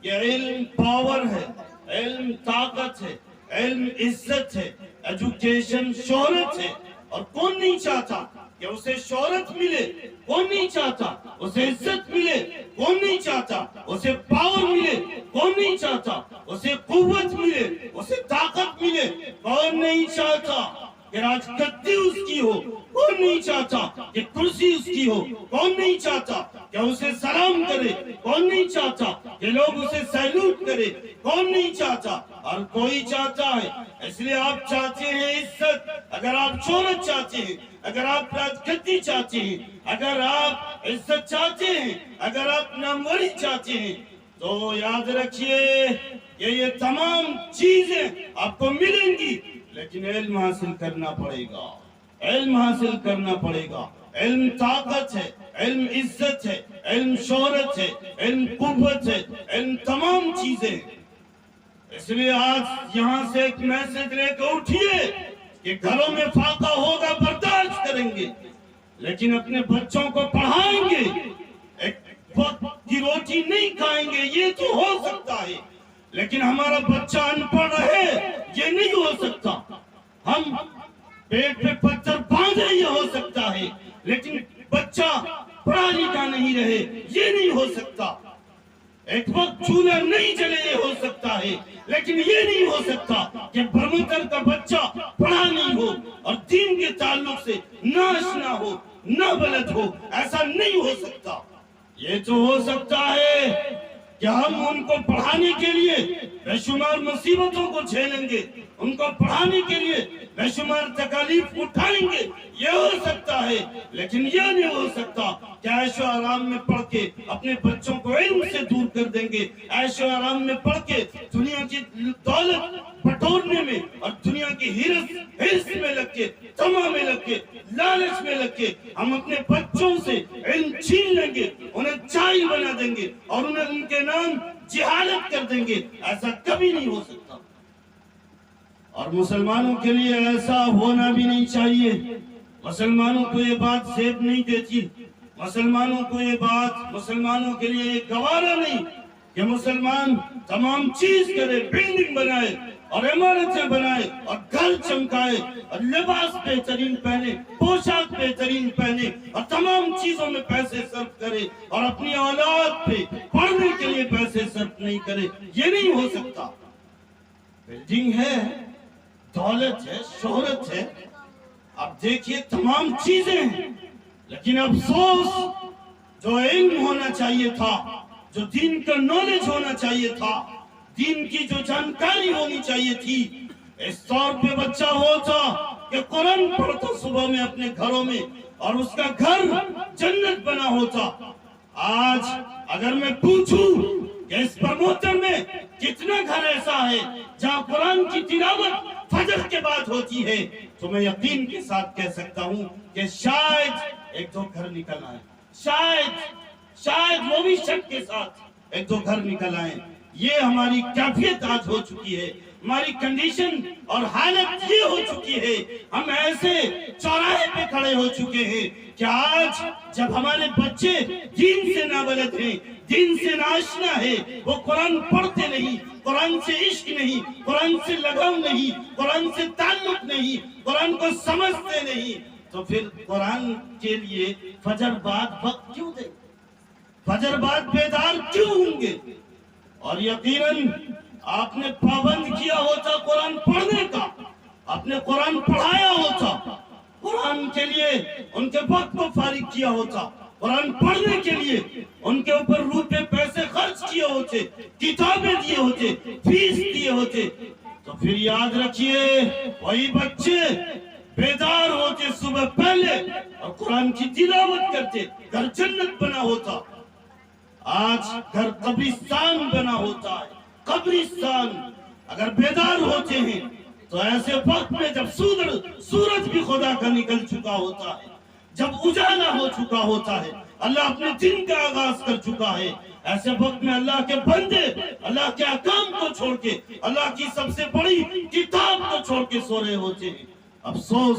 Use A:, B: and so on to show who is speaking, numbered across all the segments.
A: کہ علم پاور ہے، علم طاقت ہے، علم عزت ہے، ایجوکیشن شہرت ہے، اور کون نہیں چاہتا کہ اسے شہرت ملے؟ کون نہیں چاہتا اسے عزت ملے؟ کون نہیں چاہتا اسے پاور ملے؟ کون نہیں چاہتا اسے قوت ملے، اسے طاقت ملے؟ کون نہیں چاہتا کہ راج گدی اس کی ہو؟ کون نہیں چاہتا کہ کرسی اس کی ہو؟ کون نہیں چاہتا کہ اسے سلام کرے؟ کون نہیں چاہتا کہ لوگ اسے سیلوٹ کرے؟ کون نہیں چاہتا؟ اور کوئی چاہتا ہے۔ اس لیے آپ چاہتے ہیں عزت، اگر آپ شہرت چاہتے ہیں، اگر آپ راج گدی چاہتے ہیں، اگر آپ عزت چاہتے ہیں، اگر آپ ناموری چاہتے ہیں، تو یاد رکھیے کہ یہ تمام چیزیں آپ کو ملیں گی، لیکن علم حاصل کرنا پڑے گا، علم حاصل کرنا پڑے گا۔ علم طاقت ہے، علم عزت ہے، علم شہرت ہے، علم قوت ہے، علم تمام چیزیں ہیں۔ اس لیے آج یہاں سے ایک میسج لے کے اٹھیے کہ گھروں میں فاقہ ہوگا، برداشت کریں گے، لیکن اپنے بچوں کو پڑھائیں گے۔ ایک وقت کی روٹی نہیں کھائیں گے، یہ تو ہو سکتا ہے، لیکن ہمارا بچہ ان پڑھ رہے یہ نہیں ہو سکتا۔ ہم پیٹ پہ پتھر باندھے یہ ہو سکتا ہے، لیکن بچہ پڑھا لکھا نہیں رہے یہ نہیں ہو سکتا۔ ایک وقت چولہا نہیں جلے یہ ہو سکتا ہے، لیکن یہ نہیں ہو سکتا کہ برمتر کا بچہ پڑھا نہیں ہو اور دین کے تعلق سے نہ آشنا ہو، نہ بلد ہو، ایسا نہیں ہو سکتا۔ یہ تو ہو سکتا ہے کہ ہم ان کو پڑھانے کے لیے بے شمار مصیبتوں کو جھیلیں گے، ان کو پڑھانے کے لیے بے شمار تکالیف اٹھائیں گے، یہ ہو سکتا ہے، لیکن یہ نہیں ہو سکتا کہ عیش و آرام میں پڑھ کے اپنے بچوں کو علم سے دور کر دیں گے، عیش و آرام میں پڑھ کے دنیا کی دولت بٹورنے میں اور دنیا کی ہرس میں لگ کے، تما میں لگ کے، لالچ میں لگ کے ہم اپنے بچوں سے علم چھین لیں گے، انہیں جاہل بنا دیں گے اور انہیں ان کے نام جہالت کر دیں گے۔ ایسا کبھی نہیں ہو سکتا، اور مسلمانوں کے لیے ایسا ہونا بھی نہیں چاہیے۔ مسلمانوں کو یہ بات زیب نہیں دیتی، مسلمانوں کو یہ بات، مسلمانوں کے لیے یہ گوارا نہیں کہ مسلمان تمام چیز کرے، بلڈنگ بنائے اور عمارتیں بنائے اور گھر چمکائے اور لباس بہترین پہنے، پوشاک بہترین پہنے اور تمام چیزوں میں پیسے صرف کرے اور اپنی اولاد پہ پڑھنے کے لیے پیسے صرف نہیں کرے، یہ نہیں ہو سکتا۔ بلڈنگ ہے، دولت ہے، شہرت ہے، اب دیکھیے تمام چیزیں ہیں، لیکن افسوس جو علم ہونا چاہیے تھا، جو دین کا نالج ہونا چاہیے تھا، دین کی جو جانکاری ہونی چاہیے تھی، اس طور پہ بچہ ہوتا کہ قرآن پڑھتا صبح میں اپنے گھروں میں اور اس کا گھر جنت بنا ہوتا۔ آج اگر میں پوچھوں کہ اس پرموتر میں کتنا گھر ایسا ہے جہاں قرآن کی تلاوت فجر کے بعد ہوتی ہے، تو میں یقین کے ساتھ کہہ سکتا ہوں کہ شاید ایک دو گھر نکل آئے، شاید وہ بھی شک کے ساتھ ایک دو گھر نکل آئے۔ یہ ہماری کیفیت آج ہو چکی ہے، ہماری کنڈیشن اور حالت یہ ہو چکی ہے، ہم ایسے چوراہے پہ کھڑے ہو چکے ہیں کہ آج جب ہمارے بچے دین سے نابلد ہیں، دین سے ناشنا ہے، وہ قرآن پڑھتے نہیں، قرآن سے عشق نہیں، قرآن سے لگاؤ نہیں، قرآن سے تعلق نہیں، قرآن کو سمجھتے نہیں، تو پھر قرآن کے لیے فجر بعد وقت کیوں دیں؟ فجر بعد بیدار کیوں ہوں گے؟ اور یقیناً آپ نے پابند کیا ہوتا قرآن پڑھنے کا، آپ نے قرآن پڑھایا ہوتا، قرآن کے لیے ان کے وقت کو فارغ کیا ہوتا، قرآن پڑھنے کے لیے ان کے اوپر روپے پیسے خرچ کیے ہوتے، کتابیں دیے ہوتے، فیس دیے ہوتے، تو پھر یاد رکھیے وہی بچے بیدار ہوتے صبح پہلے اور قرآن کی تلاوت کرتے، گھر جنت بنا ہوتا۔ آج گھر قبرستان بنا ہوتا ہے، قبرستان۔ اگر بیدار ہوتے ہیں تو ایسے وقت میں جب سورج بھی خدا کا نکل چکا ہوتا ہے، جب اجالا ہو چکا ہوتا ہے، اللہ اپنے دن کا آغاز کر چکا ہے، ایسے وقت میں اللہ کے بندے اللہ کے احکام کو چھوڑ کے، اللہ کی سب سے بڑی کتاب کو چھوڑ کے سو رہے ہوتے ہیں۔ افسوس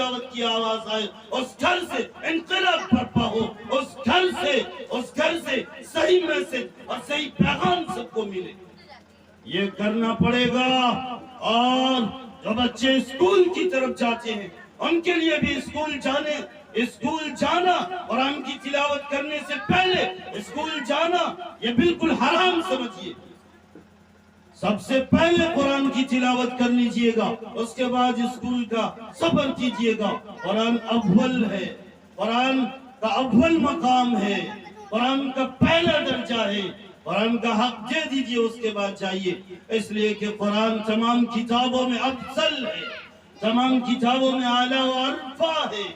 A: تلاوت کی آواز آئے، اس گھر سے انقلاب برپا ہو، اس گھر سے صحیح میسج اور صحیح پیغام سب کو ملے، یہ کرنا پڑے گا۔ اور جو بچے اسکول کی طرف جاتے ہیں ان کے لیے بھی اسکول جانا قرآن کی تلاوت کرنے سے پہلے اسکول جانا یہ بالکل حرام سمجھیے۔ سب سے پہلے قرآن کی تلاوت کر لیجئے گا، اس کے بعد اسکول کا سفر کیجئے گا۔ قرآن اول ہے، قرآن کا اول مقام ہے، قرآن کا پہلا درجہ ہے، قرآن کا حق دے دیجئے، اس کے بعد جائیے، اس لیے کہ قرآن تمام کتابوں میں افضل ہے، تمام کتابوں میں اعلیٰ و ارفع ہے۔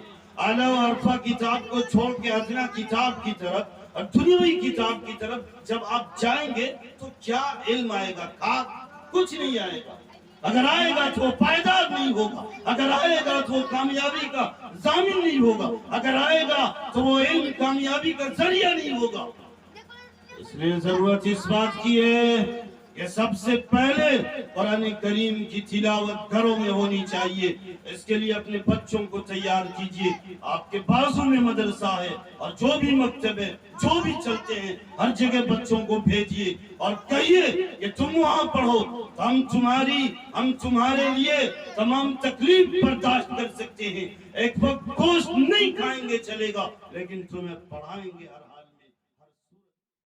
A: اعلیٰ و ارفع کتاب کو چھوڑ کے ادنا کتاب کی طرف اور دنیاوی کتاب کی طرف جب آپ جائیں گے تو کیا علم آئے گا؟ کچھ نہیں آئے گا۔ اگر آئے گا تو وہ پائیدار نہیں ہوگا، اگر آئے گا تو وہ کامیابی کا ضامن نہیں ہوگا، اگر آئے گا تو وہ علم کامیابی کا ذریعہ نہیں ہوگا۔ اس لیے ضرورت اس بات کی ہے کہ سب سے پہلے قرآن کریم کی تلاوت گھروں میں ہونی چاہیے۔ اس کے لیے اپنے بچوں کو تیار کیجئے، آپ کے بازو میں مدرسہ ہے اور جو بھی مکتب ہے، جو بھی چلتے ہیں، ہر جگہ بچوں کو بھیجئے اور کہیے کہ تم وہاں پڑھو، ہم تمہارے لیے تمام تکلیف برداشت کر سکتے ہیں، ایک وقت گوشت نہیں کھائیں گے چلے گا، لیکن تمہیں پڑھائیں گے۔